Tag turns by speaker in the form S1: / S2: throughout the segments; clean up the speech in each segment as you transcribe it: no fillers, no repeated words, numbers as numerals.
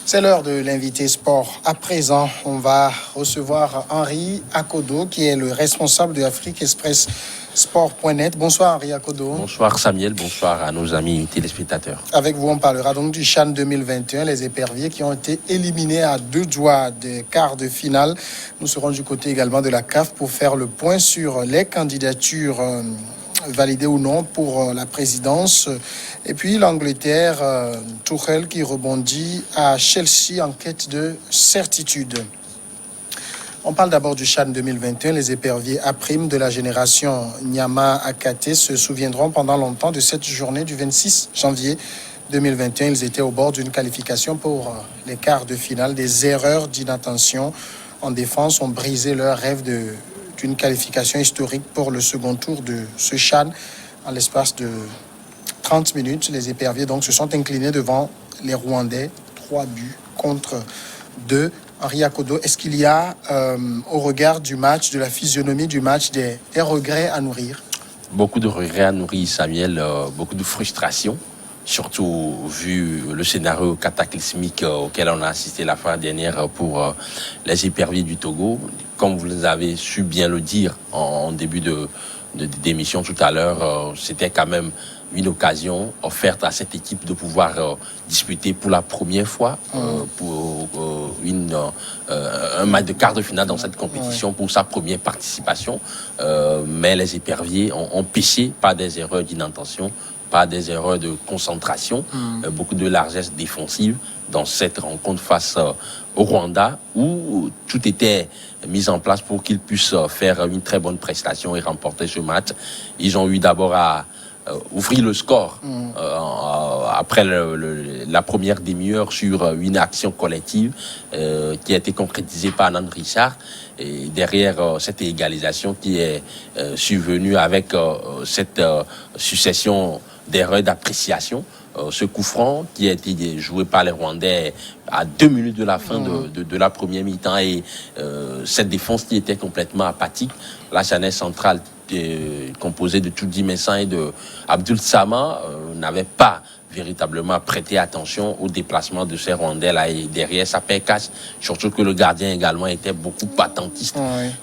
S1: C'est l'heure de l'invité sport. À présent, on va recevoir Henri Akodo, qui est le responsable de Afrique Express Sport.net. Bonsoir Henri Akodo.
S2: Bonsoir Samuel, bonsoir à nos amis téléspectateurs.
S1: Avec vous, on parlera donc du CHAN 2021, les éperviers qui ont été éliminés à 2 doigts des quarts de finale. Nous serons du côté également de la CAF pour faire le point sur les candidatures validé ou non pour la présidence. Et puis l'Angleterre, Tuchel qui rebondit à Chelsea en quête de certitude. On parle d'abord du CHAN 2021. Les éperviers A' de la génération Nyama Akate se souviendront pendant longtemps de cette journée du 26 janvier 2021. Ils étaient au bord d'une qualification pour les quarts de finale. Des erreurs d'inattention en défense ont brisé leur rêve d'une qualification historique pour le second tour de ce CHAN. En l'espace de 30 minutes, les éperviers donc se sont inclinés devant les Rwandais, 3 buts contre 2. Henri Akodo, est-ce qu'il y a, au regard du match, de la physionomie du match, des regrets à nourrir?
S2: Beaucoup de regrets à nourrir, Samuel, beaucoup de frustration, surtout vu le scénario cataclysmique auquel on a assisté la fin dernière pour les éperviers du Togo. Comme vous avez su bien le dire en début d'émission tout à l'heure, c'était quand même une occasion offerte à cette équipe de pouvoir disputer pour la première fois pour un match de quart de finale dans cette compétition pour sa première participation. Mais les éperviers ont péché par des erreurs d'inattention, par des erreurs de concentration, beaucoup de largesse défensive dans cette rencontre face au Rwanda où tout était mis en place pour qu'ils puissent faire une très bonne prestation et remporter ce match. Ils ont eu d'abord à ouvrir le score après la première demi-heure sur une action collective qui a été concrétisée par Nan Richard. Et derrière cette égalisation qui est survenue avec cette succession d'erreurs d'appréciation, ce coup franc qui a été joué par les Rwandais à 2 minutes de la fin de la première mi-temps et cette défense qui était complètement apathique. La charnière centrale composée de Tudi Messan et de Abdul Sama n'avait pas véritablement prêté attention au déplacement de ces Rwandais-là et derrière ça cache, surtout que le gardien également était beaucoup attentiste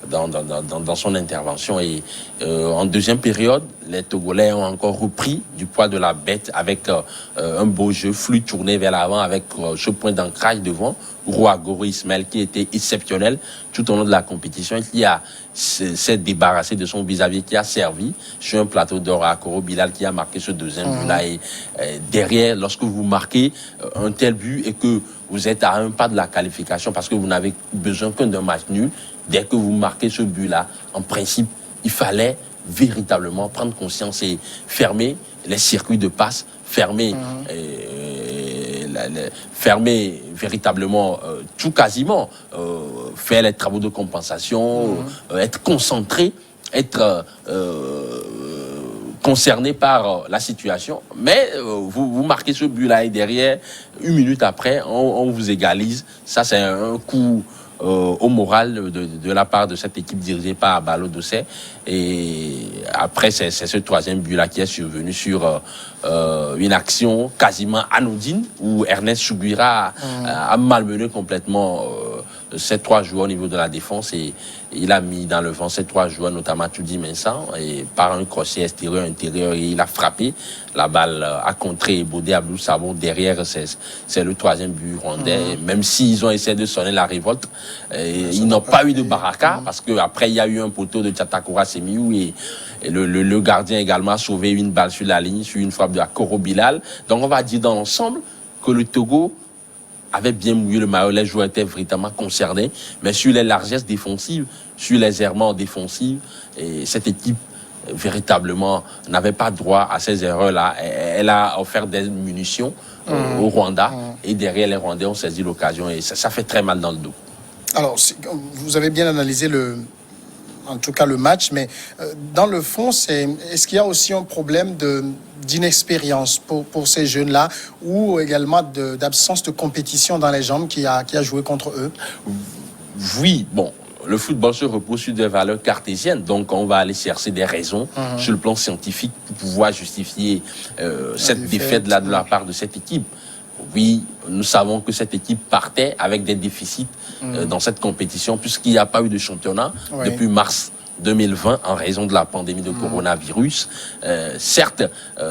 S2: dans son intervention. Et en deuxième période, les Togolais ont encore repris du poids de la bête avec un beau jeu fluide tourné vers l'avant avec ce point d'ancrage devant Rouagoro Ismaël qui était exceptionnel tout au long de la compétition et qui s'est débarrassé de son vis-à-vis, qui a servi sur un plateau d'or à Koro Bilal qui a marqué ce deuxième but-là. Et derrière, lorsque vous marquez un tel but et que vous êtes à un pas de la qualification parce que vous n'avez besoin que d'un match nul, dès que vous marquez ce but-là, en principe, il fallait véritablement prendre conscience et fermer les circuits de passe, fermer véritablement tout quasiment, faire les travaux de compensation, être concentré, être concerné par la situation. Mais vous marquez ce but-là et derrière, 1 minute après, on vous égalise. Ça, c'est un coup au moral de la part de cette équipe dirigée par Abalo Dossé. Et après, c'est ce troisième but-là qui est survenu sur une action quasiment anodine où Ernest Choubira a malmené complètement ces 3 joueurs au niveau de la défense et il a mis dans le vent ces 3 joueurs, notamment Tudi Mensan, et par un crochet extérieur-intérieur, il a frappé. La balle a contré Bodé Abdou Sabo. Derrière, c'est le 3e but rwandais. Même s'ils ont essayé de sonner la révolte, ils n'ont pas eu de baraka parce qu'après, il y a eu un poteau de Tchatakura Semiou et le gardien également a sauvé une balle sur la ligne, sur une frappe de Koro Bilal. Donc, on va dire dans l'ensemble que le Togo avait bien mouillé le maillot, les joueurs étaient véritablement concernés, mais sur les largesses défensives, sur les errements défensifs, et cette équipe véritablement n'avait pas droit à ces erreurs-là. Elle a offert des munitions au Rwanda, et derrière les Rwandais ont saisi l'occasion, et ça fait très mal dans le dos.
S1: Alors, vous avez bien analysé en tout cas le match, mais dans le fond, est-ce qu'il y a aussi un problème d'inexpérience pour ces jeunes-là ou également d'absence de compétition dans les jambes qui a joué contre eux?
S2: Oui, bon, le football se repose sur des valeurs cartésiennes, donc on va aller chercher des raisons sur le plan scientifique pour pouvoir justifier cette défaite-là de la part de cette équipe. Oui, nous savons que cette équipe partait avec des déficits dans cette compétition, puisqu'il n'y a pas eu de championnat depuis mars 2020 en raison de la pandémie de coronavirus. Certes,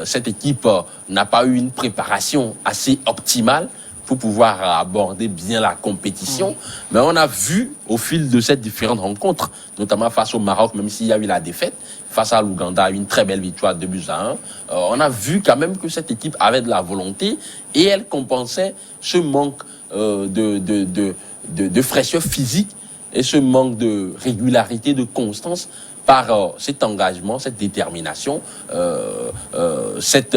S2: cette équipe n'a pas eu une préparation assez optimale pour pouvoir aborder bien la compétition. Mais on a vu au fil de ces différentes rencontres, notamment face au Maroc, même s'il y a eu la défaite, face à l'Ouganda, une très belle victoire 2-1. On a vu quand même que cette équipe avait de la volonté et elle compensait ce manque de fraîcheur physique et ce manque de régularité, de constance par cet engagement, cette détermination, cette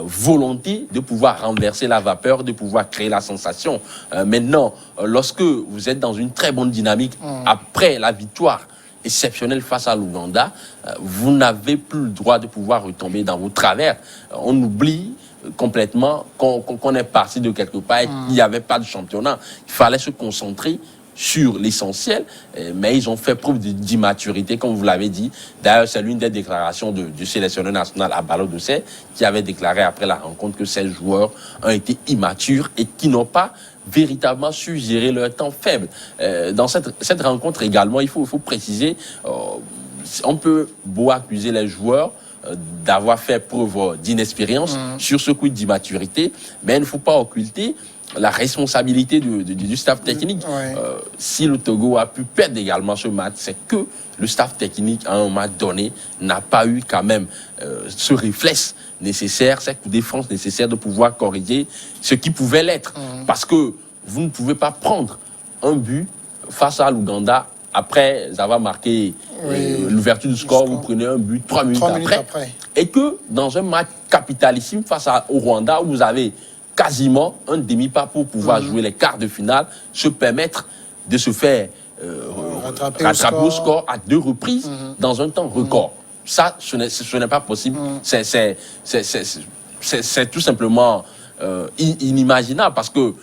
S2: volonté de pouvoir renverser la vapeur, de pouvoir créer la sensation. Maintenant, lorsque vous êtes dans une très bonne dynamique, après la victoire exceptionnelle face à l'Ouganda, vous n'avez plus le droit de pouvoir retomber dans vos travers. On oublie complètement qu'on est parti de quelque part et qu'il n'y avait pas de championnat. Il fallait se concentrer sur l'essentiel, mais ils ont fait preuve d'immaturité, comme vous l'avez dit. D'ailleurs, c'est l'une des déclarations du sélectionneur national à Ballot d'Ossé qui avait déclaré après la rencontre que ces joueurs ont été immatures et qui n'ont pas véritablement su gérer leur temps faible. Dans cette rencontre également, il faut préciser, on peut beau accuser les joueurs d'avoir fait preuve d'inexpérience sur ce coup d'immaturité, mais il ne faut pas occulter la responsabilité du staff technique. Si le Togo a pu perdre également ce match, c'est que le staff technique, à un moment donné, n'a pas eu quand même ce réflexe nécessaire, cette défense nécessaire de pouvoir corriger ce qui pouvait l'être. Parce que vous ne pouvez pas prendre un but face à l'Ouganda après avoir marqué l'ouverture du score, vous prenez un but 3 minutes après. Et que dans un match capitalissime face au Rwanda, où vous avez quasiment un demi-pas pour pouvoir jouer les quarts de finale, se permettre de se faire rattraper au score à 2 reprises dans un temps record. Ça, ce n'est pas possible. C'est tout simplement inimaginable parce que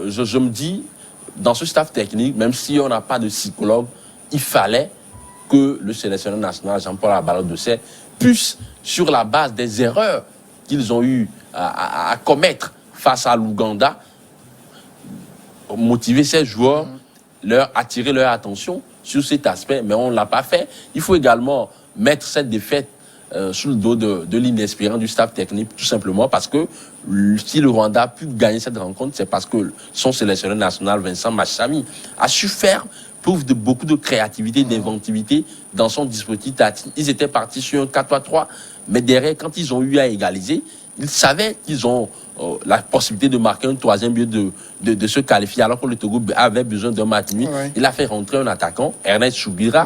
S2: je me dis, dans ce staff technique, même si on n'a pas de psychologue, il fallait que le sélectionneur national, Jean-Paul Ballot d'Ossé, puisse, sur la base des erreurs qu'ils ont eu à commettre face à l'Ouganda, motiver ces joueurs, attirer leur attention sur cet aspect, mais on ne l'a pas fait. Il faut également mettre cette défaite sous le dos de l'inexpérience du staff technique, tout simplement parce que si le Rwanda a pu gagner cette rencontre, c'est parce que son sélectionneur national, Vincent Machami, a su faire preuve de beaucoup de créativité, d'inventivité dans son dispositif tactique. Ils étaient partis sur un 4-3-3, mais derrière, quand ils ont eu à égaliser, ils savaient qu'ils ont la possibilité de marquer un 3e but, de se qualifier, alors que le Togo avait besoin d'un match nuit. Il a fait rentrer un attaquant, Ernest Choubira,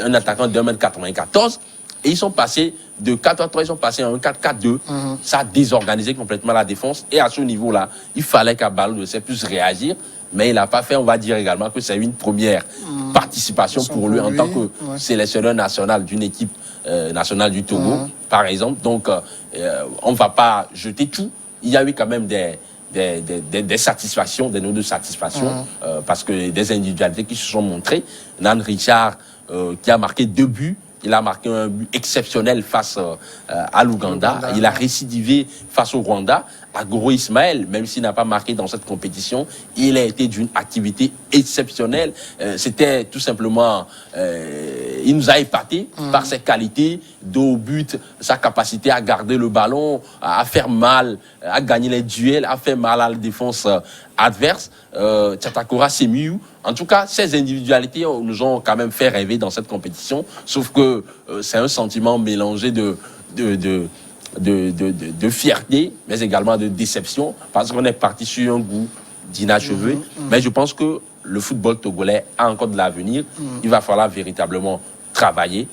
S2: un attaquant de 1m94, et ils sont passés de 4-3-3, ils sont passés à un 4-4-2. Ça a désorganisé complètement la défense, et à ce niveau-là, il fallait qu'à Ballot d'Ossé puisse réagir, mais il n'a pas fait. On va dire également que c'est une première participation pour lui en tant que sélectionneur national d'une équipe nationale du Togo, par exemple. Donc, on ne va pas jeter tout. Il y a eu quand même des satisfactions, des notes de satisfaction, parce que des individualités qui se sont montrées. Nan Richard, qui a marqué 2 buts, il a marqué un but exceptionnel face à l'Ouganda. Il a récidivé face au Rwanda. Agoro Ismaël, même s'il n'a pas marqué dans cette compétition, il a été d'une activité exceptionnelle. C'était tout simplement... il nous a épaté par ses qualités de haut but, sa capacité à garder le ballon, à faire mal, à gagner les duels, à faire mal à la défense adverse. Tchatakora Semiou. En tout cas, ces individualités nous ont quand même fait rêver dans cette compétition, sauf que c'est un sentiment mélangé de fierté, mais également de déception, parce qu'on est parti sur un goût d'inachevé. Mais je pense que le football togolais a encore de l'avenir. Il va falloir véritablement travailler.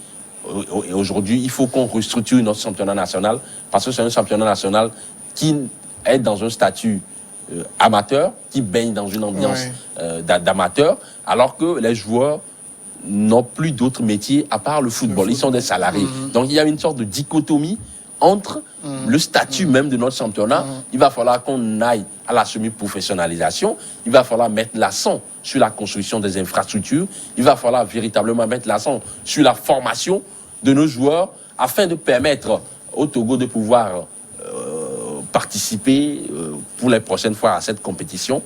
S2: Et aujourd'hui, il faut qu'on restructure notre championnat national, parce que c'est un championnat national qui est dans un statut amateur, qui baigne dans une ambiance d'amateur, alors que les joueurs n'ont plus d'autres métiers à part le football. Ils sont des salariés. Donc il y a une sorte de dichotomie entre le statut même de notre championnat. Il va falloir qu'on aille à la semi-professionnalisation. Il va falloir mettre l'accent sur la construction des infrastructures. Il va falloir véritablement mettre l'accent sur la formation de nos joueurs afin de permettre au Togo de pouvoir participer pour les prochaines fois à cette compétition.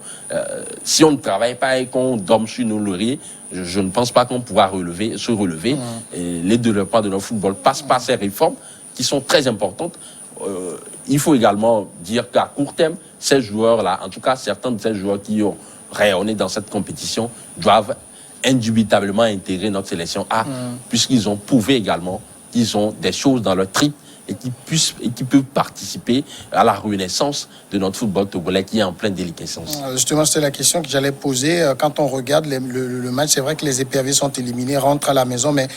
S2: Si on ne travaille pas et qu'on dorme sur nos lauriers, je ne pense pas qu'on pourra se relever. Et les développements de notre football passent par ces réformes qui sont très importantes. Il faut également dire qu'à court terme, ces joueurs-là, en tout cas certains de ces joueurs qui ont rayonné dans cette compétition, doivent indubitablement intégrer notre sélection A, puisqu'ils ont prouvé également qu'ils ont des choses dans leur trip et qui peuvent participer à la renaissance de notre football togolais qui est en pleine déliquescence.
S1: Justement, c'était la question que j'allais poser. Quand on regarde le match, c'est vrai que les éperviers sont éliminés, rentrent à la maison, mais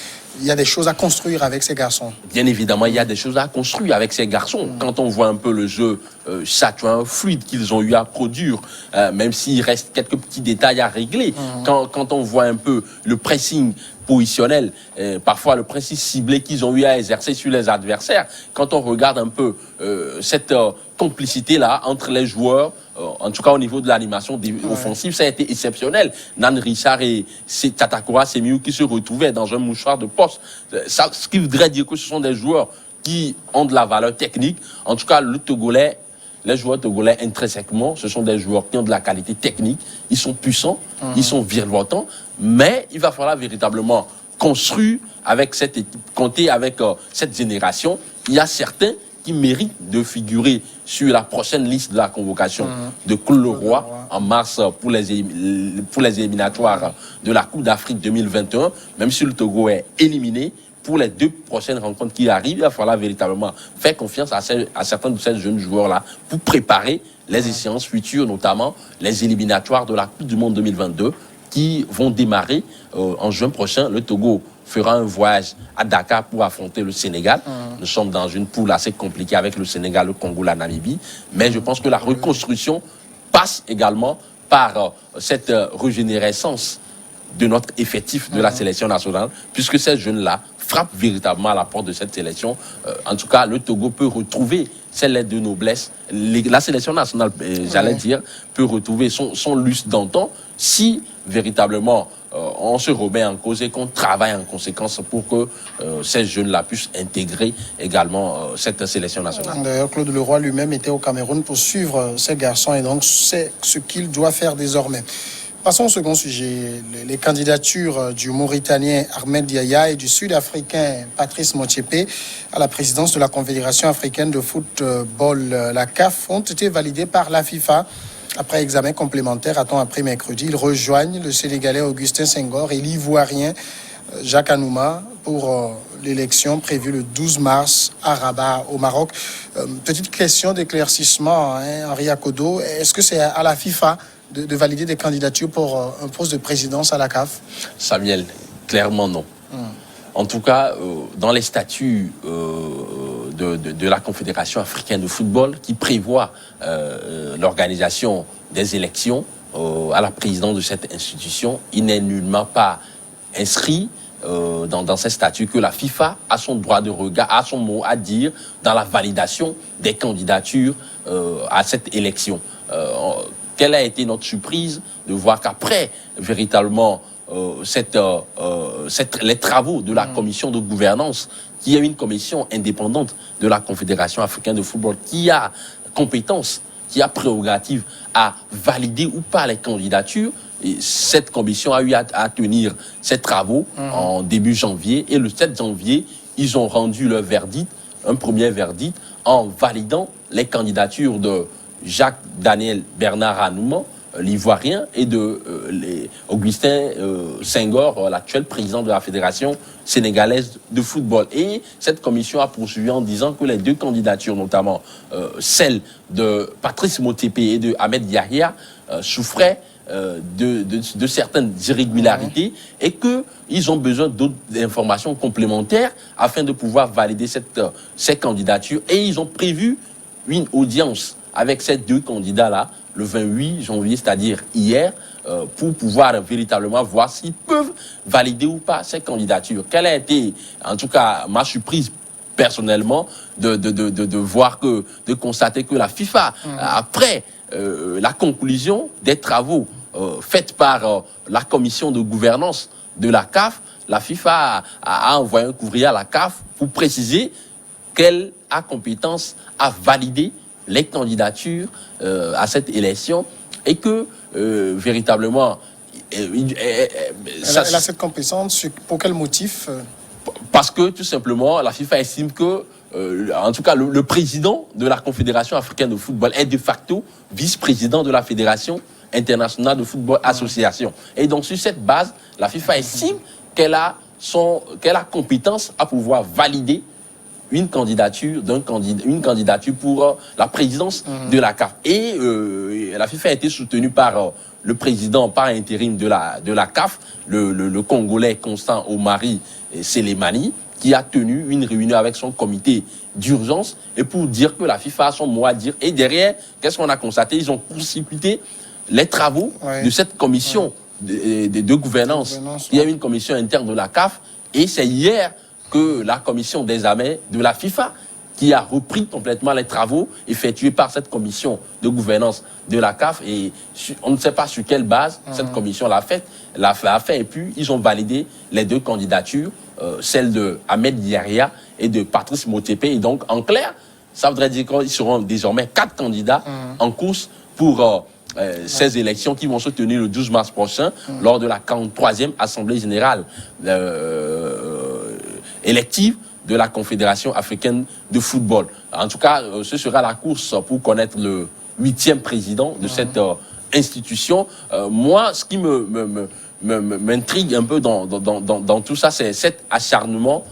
S1: il y a des choses à construire avec ces garçons.
S2: Bien évidemment, il y a des choses à construire avec ces garçons. Quand on voit un peu le jeu chatoyant, fluide qu'ils ont eu à produire, même s'il reste quelques petits détails à régler, quand on voit un peu le pressing positionnel, parfois le pressing ciblé qu'ils ont eu à exercer sur les adversaires, quand on regarde un peu cette complicité-là entre les joueurs, en tout cas au niveau de l'animation offensive, ça a été exceptionnel. Nan Richard et Tatakura Semiou qui se retrouvaient dans un mouchoir de poste. Ça, ce qui voudrait dire que ce sont des joueurs qui ont de la valeur technique. En tout cas, les joueurs togolais intrinsèquement, ce sont des joueurs qui ont de la qualité technique. Ils sont puissants, ils sont virevoltants, mais il va falloir véritablement construire avec cette équipe, compter avec cette génération. Il y a certains qui méritent de figurer sur la prochaine liste de la convocation de Claude Leroy en mars pour les éliminatoires de la Coupe d'Afrique 2021. Même si le Togo est éliminé, pour les 2 prochaines rencontres qui arrivent, il va falloir véritablement faire confiance à certains de ces jeunes joueurs-là pour préparer les échéances futures, notamment les éliminatoires de la Coupe du Monde 2022 qui vont démarrer en juin prochain. Le Togo fera un voyage à Dakar pour affronter le Sénégal. Nous sommes dans une poule assez compliquée avec le Sénégal, le Congo, la Namibie. Mais je pense que la reconstruction passe également par cette régénérescence de notre effectif de la sélection nationale, puisque ces jeunes-là frappent véritablement à la porte de cette sélection. En tout cas, le Togo peut retrouver ses lettres de noblesse. La sélection nationale, j'allais dire, peut retrouver son lustre d'antan si véritablement on se remet en cause et qu'on travaille en conséquence pour que ces jeunes-là puissent intégrer également cette sélection nationale.
S1: D'ailleurs, Claude Leroy lui-même était au Cameroun pour suivre ces garçons et donc c'est ce qu'il doit faire désormais. Passons au second sujet, les candidatures du Mauritanien Ahmed Yahya et du Sud-Africain Patrice Motsepe à la présidence de la Confédération africaine de football, la CAF, ont été validées par la FIFA. Après examen complémentaire, a-t-on appris mercredi, ils rejoignent le Sénégalais Augustin Senghor et l'Ivoirien Jacques Anouma pour l'élection prévue le 12 mars à Rabat, au Maroc. Petite question d'éclaircissement, Henri Akodo, est-ce que c'est à la FIFA de valider des candidatures pour un poste de présidence à la CAF?
S2: Samuel, clairement non. En tout cas, dans les statuts de la Confédération africaine de football qui prévoit l'organisation des élections à la présidence de cette institution, il n'est nullement pas inscrit dans ces statuts que la FIFA a son droit de regard, a son mot à dire dans la validation des candidatures à cette élection. Quelle a été notre surprise de voir qu'après, véritablement, les travaux de la commission de gouvernance, qui est une commission indépendante de la Confédération africaine de football, qui a compétence, qui a prérogative à valider ou pas les candidatures, et cette commission a eu à tenir ses travaux en début janvier. Et le 7 janvier, ils ont rendu leur verdict, un premier verdict, en validant les candidatures de Jacques-Daniel Bernard Anouma, l'Ivoirien, et de Augustin Senghor, l'actuel président de la Fédération sénégalaise de football. Et cette commission a poursuivi en disant que les 2 candidatures, notamment celle de Patrice Motsepe et de Ahmed Yahya, souffraient de certaines irrégularités et qu'ils ont besoin d'autres informations complémentaires afin de pouvoir valider ces candidatures. Et ils ont prévu une audience avec ces 2 candidats-là, le 28 janvier, c'est-à-dire hier, pour pouvoir véritablement voir s'ils peuvent valider ou pas ces candidatures. Quelle a été, en tout cas, ma surprise personnellement, de constater que la FIFA, après la conclusion des travaux faits par la commission de gouvernance de la CAF, la FIFA a envoyé un courrier à la CAF pour préciser qu'elle a compétence à valider les candidatures à cette élection et que véritablement...
S1: Elle a cette compétence, pour quel motif
S2: Parce que tout simplement, la FIFA estime que, en tout cas, le président de la Confédération africaine de football est de facto vice-président de la Fédération internationale de football association. Et donc, sur cette base, la FIFA estime qu'elle a compétence à pouvoir valider une candidature pour la présidence de la CAF. Et la FIFA a été soutenue par le président par intérim de la CAF, le Congolais Constant Omari Selemani, qui a tenu une réunion avec son comité d'urgence et pour dire que la FIFA a son mot à dire. Et derrière, qu'est-ce qu'on a constaté? Ils ont constitué les travaux de cette commission de gouvernance. Il y a une commission interne de la CAF et c'est hier que la commission des examens de la FIFA qui a repris complètement les travaux effectués par cette commission de gouvernance de la CAF et on ne sait pas sur quelle base cette commission l'a fait et puis ils ont validé les deux candidatures, celle de Ahmed Diarra et de Patrice Motsepe. Et donc en clair, ça voudrait dire qu'ils seront désormais 4 candidats en course pour ces élections qui vont se tenir le 12 mars prochain lors de la 43e Assemblée générale élective de la Confédération africaine de football. En tout cas, ce sera la course pour connaître le 8e président de cette institution. Moi, ce qui m'intrigue un peu dans tout ça, c'est cet acharnement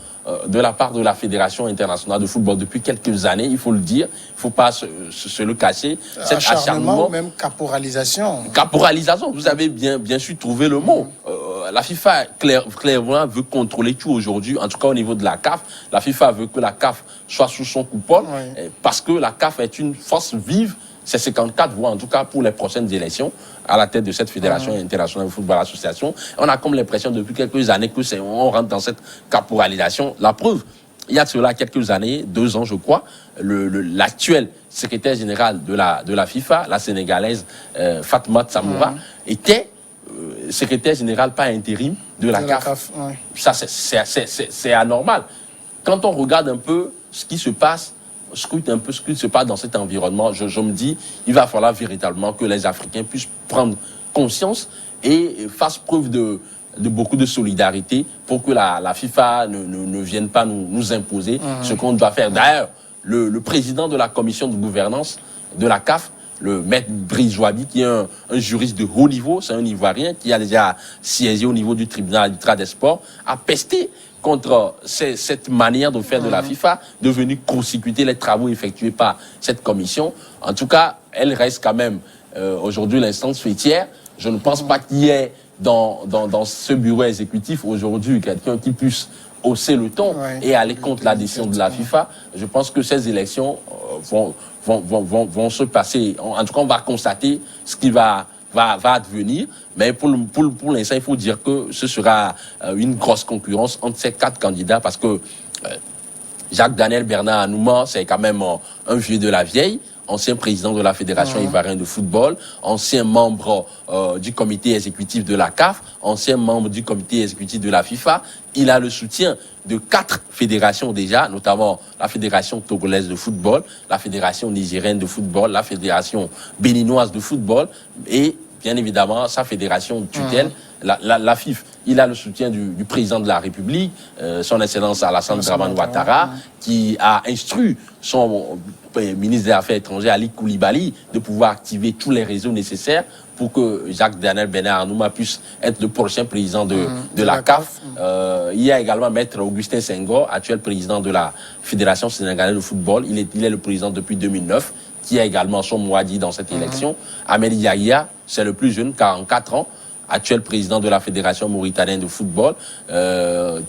S2: de la part de la Fédération internationale de football depuis quelques années, il faut le dire, il ne faut pas se le cacher.
S1: Cet acharnement ou même caporalisation.
S2: Caporalisation, vous avez bien su trouver le mot. La FIFA clairement veut contrôler tout aujourd'hui, en tout cas au niveau de la CAF. La FIFA veut que la CAF soit sous son coupole, parce que la CAF est une force vive. C'est 54 voix, en tout cas, pour les prochaines élections, à la tête de cette Fédération internationale de football association. On a comme l'impression depuis quelques années que on rentre dans cette caporalisation. La preuve, il y a de cela quelques années, 2 ans, je crois, l'actuel secrétaire général de la FIFA, la Sénégalaise Fatma Tsamoura, était secrétaire général par intérim de la CAF. Ça, c'est anormal. Quand on regarde un peu ce qui se passe, scrute un peu ce qui se passe dans cet environnement, je me dis, il va falloir véritablement que les Africains puissent prendre conscience et fassent preuve de beaucoup de solidarité pour que la FIFA ne vienne pas nous imposer ce qu'on doit faire. D'ailleurs, le président de la commission de gouvernance de la CAF, le maître Brice Ouabi, qui est un juriste de haut niveau, c'est un Ivoirien qui a déjà siégé au niveau du tribunal arbitral des sports, a pesté contre cette manière de faire de la FIFA, de venir consécuter les travaux effectués par cette commission. En tout cas, elle reste quand même aujourd'hui l'instance fêtière. Je ne pense pas qu'il y ait dans ce bureau exécutif aujourd'hui quelqu'un qui puisse hausser le ton et aller contre la décision de la FIFA. Je pense que ces élections vont se passer. En tout cas, on va constater ce qui va advenir. Mais pour l'instant, il faut dire que ce sera une grosse concurrence entre ces 4 candidats parce que Jacques-Daniel Bernard Anouma, c'est quand même un vieux de la vieille, ancien président de la Fédération ivoirienne de football, ancien membre du comité exécutif de la CAF, ancien membre du comité exécutif de la FIFA. Il a le soutien de 4 fédérations déjà, notamment la Fédération togolaise de football, la Fédération nigérienne de football, la Fédération béninoise de football et bien évidemment sa fédération de tutelle, la FIF. Il a le soutien du président de la République, son Excellence Alassane Dramane Ouattara, qui a instruit son ministre des Affaires étrangères, Ali Koulibaly, de pouvoir activer tous les réseaux nécessaires pour que Jacques-Daniel Bernard Anouma puisse être le prochain président de la CAF. Il y a également Maître Augustin Senghor, actuel président de la Fédération sénégalaise de football. Il est le président depuis 2009, qui a également son mot à dire dans cette élection. Ahmed Diarra, c'est le plus jeune, 44 ans, actuel président de la Fédération mauritanienne de football,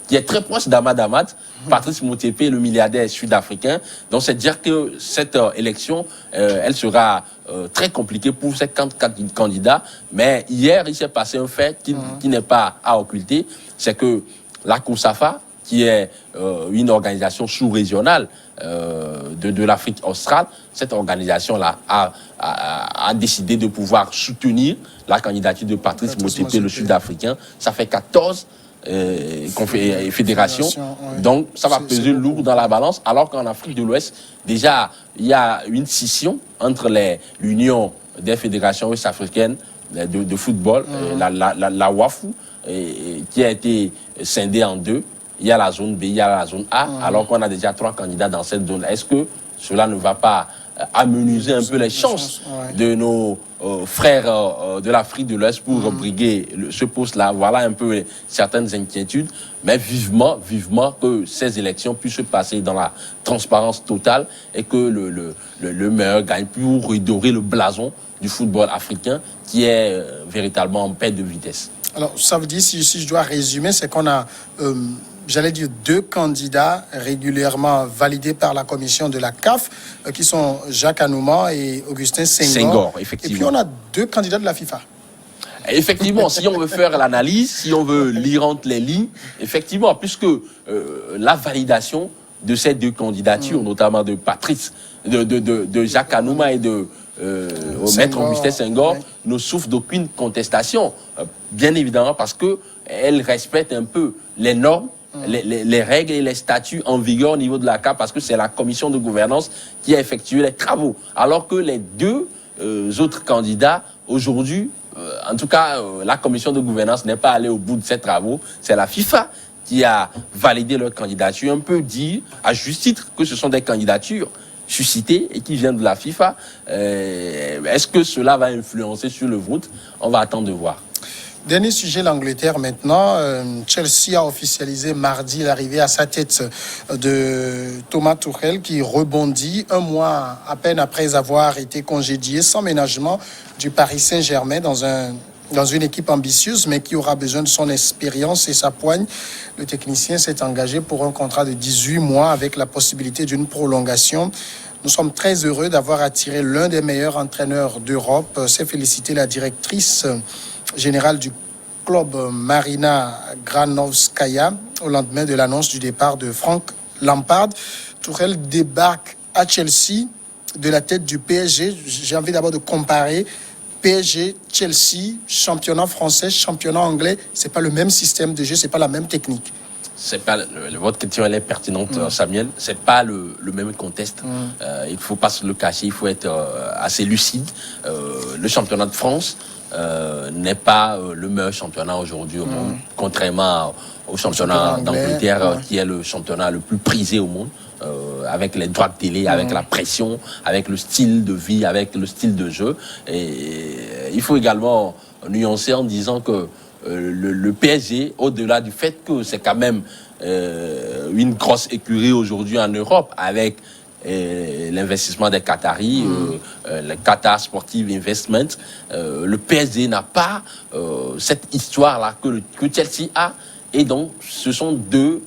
S2: qui est très proche d'Ahmad Ahmad. Patrice Motsepe, le milliardaire sud-africain. Donc, c'est dire que cette élection, elle sera très compliquée pour ces 4 candidats. Mais hier, il s'est passé un fait qui n'est pas à occulter. C'est que la COSAFA, qui est une organisation sous-régionale de l'Afrique australe, cette organisation-là a décidé de pouvoir soutenir la candidature de Patrice Motsepe, le Sud-Africain. Ça fait 14 fédérations.
S1: Ouais.
S2: Donc, ça va peser lourd dans la balance, alors qu'en Afrique de l'Ouest, déjà, il y a une scission entre l'Union des fédérations ouest-africaines de football, la WAFU, qui a été scindée en deux. Il y a la zone B, il y a la zone A, alors qu'on a déjà 3 candidats dans cette zone. Est-ce que cela ne va pas amenuiser un peu les chances de nos frères de l'Afrique de l'Ouest pour briguer ce poste-là? Voilà un peu certaines inquiétudes, mais vivement que ces élections puissent se passer dans la transparence totale et que le meilleur gagne pour redorer le blason du football africain qui est véritablement en perte de vitesse.
S1: Alors, ça veut dire, si je dois résumer, c'est qu'on a, j'allais dire, 2 candidats régulièrement validés par la commission de la CAF, qui sont Jacques Anouma et Augustin Senghor.
S2: Effectivement.
S1: Et puis, on a 2 candidats de la FIFA.
S2: Effectivement, si on veut faire l'analyse, si on veut lire entre les lignes, effectivement, puisque la validation de ces 2 candidatures, notamment de Patrice, de Jacques Anouma et de Maître Augustin Senghor, ne souffre d'aucune contestation, bien évidemment parce qu'elle respecte un peu les normes, les règles et les statuts en vigueur au niveau de la CAF, parce que c'est la commission de gouvernance qui a effectué les travaux. Alors que les 2 autres candidats, aujourd'hui, en tout cas, la commission de gouvernance n'est pas allée au bout de ses travaux. C'est la FIFA qui a validé leur candidature. On peut dire, à juste titre, que ce sont des candidatures suscitées et qui viennent de la FIFA. Est-ce que cela va influencer sur le vote? On va attendre de voir.
S1: Dernier sujet, l'Angleterre maintenant. Chelsea a officialisé mardi l'arrivée à sa tête de Thomas Tuchel qui rebondit 1 mois à peine après avoir été congédié sans ménagement du Paris Saint-Germain dans une équipe ambitieuse mais qui aura besoin de son expérience et sa poigne. Le technicien s'est engagé pour un contrat de 18 mois avec la possibilité d'une prolongation. Nous sommes très heureux d'avoir attiré l'un des meilleurs entraîneurs d'Europe. C'est féliciter la directrice générale du club Marina Granovskaya au lendemain de l'annonce du départ de Frank Lampard. Tuchel débarque à Chelsea de la tête du PSG. J'ai envie d'abord de comparer PSG, Chelsea, championnat français, championnat anglais. C'est pas le même système de jeu, c'est pas la même technique.
S2: C'est pas votre question, elle est pertinente, Samuel. C'est pas le même contexte. Il faut pas se le cacher, il faut être assez lucide. Le championnat de France n'est pas le meilleur championnat aujourd'hui au monde, contrairement au championnat d'Angleterre, qui est le championnat le plus prisé au monde, avec les droits de télé, avec la pression, avec le style de vie, avec le style de jeu. Et il faut également nuancer en disant que le PSG, au-delà du fait que c'est quand même une grosse écurie aujourd'hui en Europe, avec l'investissement des Qataris, le Qatar Sportive Investment, le PSG n'a pas cette histoire-là que Chelsea a. Et donc, ce sont 2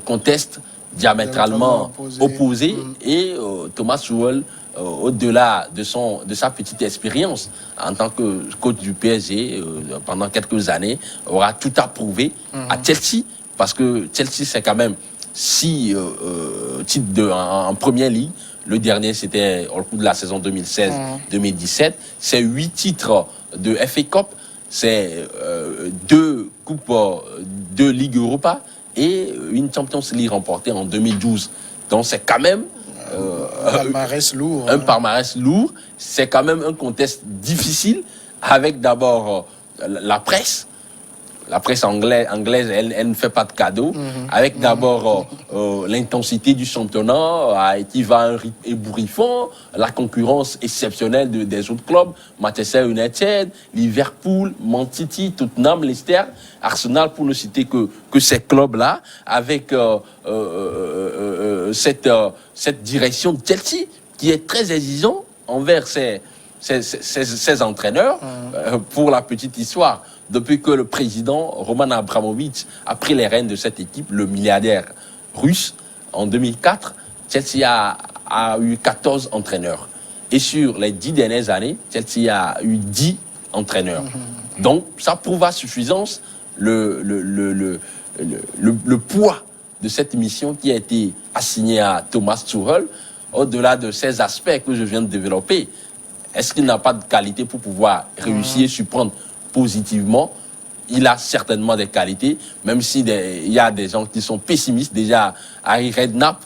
S2: contextes diamétralement opposés. Et Thomas Tuchel, au-delà de sa petite expérience en tant que coach du PSG pendant quelques années, aura tout approuvé à Chelsea, parce que Chelsea, c'est quand même 6 titres en première ligue. Le dernier, c'était au cours de la saison 2016-2017. C'est 8 titres de FA Cup, c'est 2 coupes de Ligue Europa et une Champions League remportée en 2012. Donc c'est quand même
S1: un palmarès lourd.
S2: Un palmarès lourd. C'est quand même un contexte difficile, avec d'abord la presse. La presse anglaise, elle ne fait pas de cadeaux. Avec d'abord l'intensité du championnat qui va à un rythme ébouriffant, la concurrence exceptionnelle des autres clubs, Manchester United, Liverpool, Man City, Tottenham, Leicester, Arsenal, pour ne citer que ces clubs-là, avec cette direction de Chelsea qui est très exigeant envers ses entraîneurs. Pour la petite histoire, depuis que le président Roman Abramovich a pris les rênes de cette équipe, le milliardaire russe, en 2004, Chelsea a eu 14 entraîneurs. Et sur les 10 dernières années, Chelsea a eu 10 entraîneurs. Donc, ça prouve à suffisance le poids de cette mission qui a été assignée à Thomas Tuchel, au-delà de ces aspects que je viens de développer. Est-ce qu'il n'a pas de qualité pour pouvoir réussir et surprendre positivement il a certainement des qualités, même si il y a des gens qui sont pessimistes. Déjà, Harry Redknapp,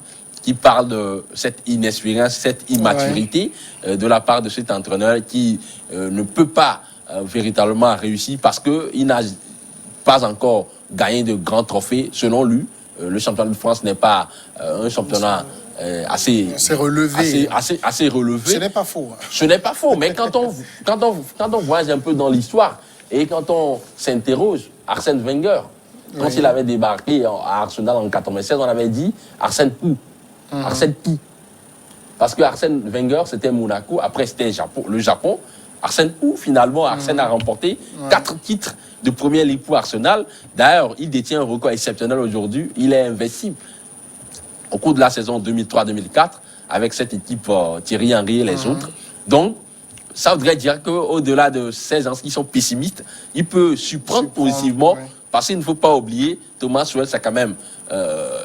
S2: qui parle de cette inexpérience, cette immaturité de la part de cet entraîneur qui ne peut pas véritablement réussir parce qu'il n'a pas encore gagné de grands trophées. Selon lui, le championnat de France n'est pas un championnat assez relevé. Assez relevé.
S1: Ce n'est pas faux.
S2: Ce n'est pas faux, mais quand on voyage un peu dans l'histoire et quand on s'interroge, Arsène Wenger, quand il avait débarqué à Arsenal en 96, on avait dit Arsène Pou. Arsène Pou. Parce que Arsène Wenger, c'était Monaco, après c'était le Japon. Arsène Pou, finalement, Arsène a remporté 4 titres de première ligue pour Arsenal. D'ailleurs, il détient un record exceptionnel aujourd'hui. Il est invincible au cours de la saison 2003-2004 avec cette équipe Thierry Henry et les autres. Donc, ça voudrait dire qu'au-delà de ces gens qui sont pessimistes, il peut surprendre positivement parce qu'il ne faut pas oublier, Thomas Tuchel, c'est quand même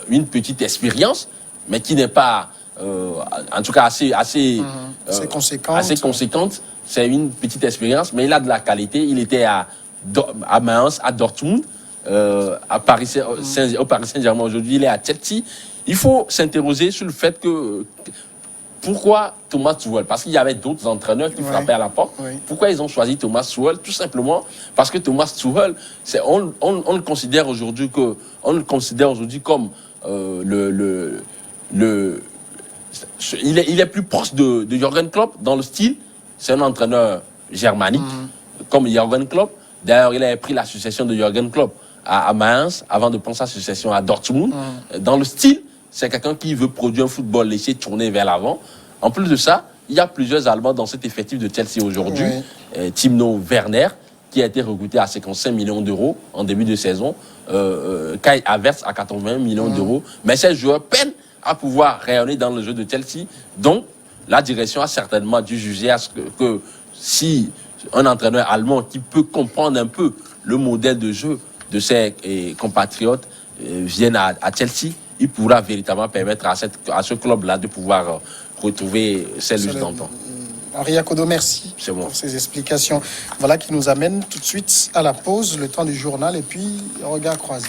S2: une petite expérience, mais qui n'est pas, en tout cas, assez conséquente. C'est une petite expérience, mais il a de la qualité. Il était à Mayence, à Dortmund, au Paris Saint-Germain aujourd'hui, il est à Chelsea. Il faut s'interroger sur le fait que pourquoi Thomas Tuchel? Parce qu'il y avait d'autres entraîneurs qui frappaient à la porte. Pourquoi ils ont choisi Thomas Tuchel? Tout simplement parce que Thomas Tuchel, on le considère aujourd'hui comme il est plus proche de Jürgen Klopp dans le style. C'est un entraîneur germanique comme Jürgen Klopp. D'ailleurs, il a pris la succession de Jürgen Klopp à Mayence avant de prendre sa succession à Dortmund. Dans le style, c'est quelqu'un qui veut produire un football, laisser tourner vers l'avant. En plus de ça, il y a plusieurs Allemands dans cet effectif de Chelsea aujourd'hui. Timo Werner, qui a été recruté à 55 millions d'euros en début de saison. Kai Havertz à 80 millions d'euros. Mais ces joueurs peinent à pouvoir rayonner dans le jeu de Chelsea. Donc, la direction a certainement dû juger à ce que si un entraîneur allemand qui peut comprendre un peu le modèle de jeu de ses compatriotes vienne à Chelsea, il pourra véritablement permettre à ce club-là de pouvoir retrouver ses luttes d'antan.
S1: Henri Akodo, merci pour ces explications. Voilà qui nous amène tout de suite à la pause, le temps du journal et puis regard croisé.